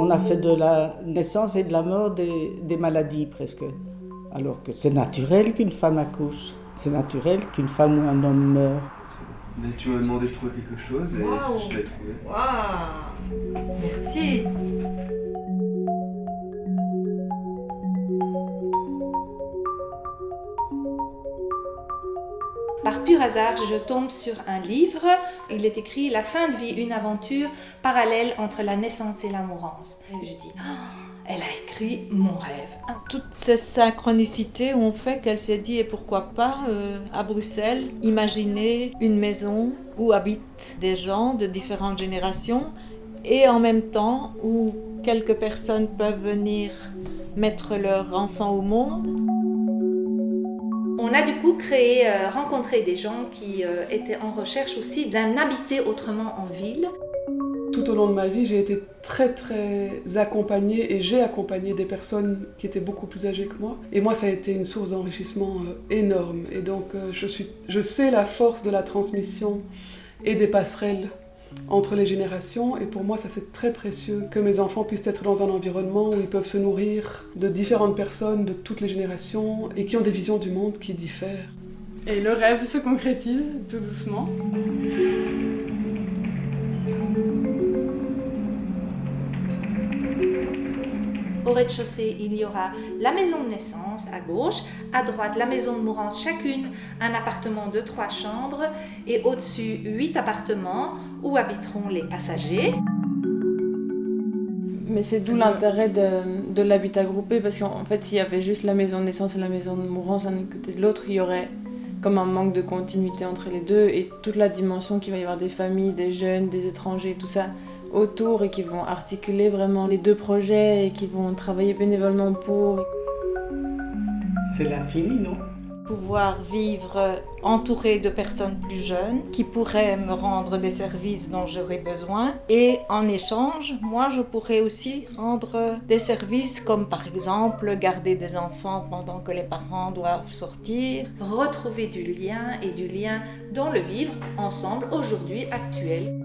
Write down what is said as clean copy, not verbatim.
on a fait de la naissance et de la mort des maladies presque. Alors que c'est naturel qu'une femme accouche, c'est naturel qu'une femme ou un homme meure. Mais tu m'as demandé de trouver quelque chose et Waouh. je l'ai trouvé. Waouh. Merci. Par pur hasard, je tombe sur un livre. Il est écrit « La fin de vie, une aventure parallèle entre la naissance et la mourance ». Et je dis « Elle a écrit mon rêve ». Toutes ces synchronicités ont fait qu'elle s'est dit, et pourquoi pas, à Bruxelles, imaginer une maison où habitent des gens de différentes générations et en même temps où quelques personnes peuvent venir mettre leur enfant au monde. On a du coup rencontré des gens qui étaient en recherche aussi d'un habiter autrement en ville. Tout au long de ma vie, j'ai été très accompagnée et j'ai accompagné des personnes qui étaient beaucoup plus âgées que moi. Et moi, ça a été une source d'enrichissement énorme. Et donc, je sais la force de la transmission et des passerelles entre les générations. Et pour moi, ça c'est très précieux que mes enfants puissent être dans un environnement où ils peuvent se nourrir de différentes personnes de toutes les générations et qui ont des visions du monde qui diffèrent. Et le rêve se concrétise tout doucement. Au rez-de-chaussée, il y aura la maison de naissance à gauche, à droite la maison de mourance, chacune un appartement de 3 chambres et au-dessus 8 appartements où habiteront les passagers. Mais c'est d'où l'intérêt de l'habitat groupé, parce qu'en fait, s'il y avait juste la maison de naissance et la maison de mourance l'un côté de l'autre, il y aurait comme un manque de continuité entre les deux, et toute la dimension qu'il va y avoir des familles, des jeunes, des étrangers, tout ça autour, et qui vont articuler vraiment les deux projets et qui vont travailler bénévolement pour. C'est l'infini, non ? Pouvoir vivre entourée de personnes plus jeunes qui pourraient me rendre des services dont j'aurais besoin, et en échange, moi je pourrais aussi rendre des services comme par exemple garder des enfants pendant que les parents doivent sortir. Retrouver du lien et du lien dans le vivre ensemble aujourd'hui actuel.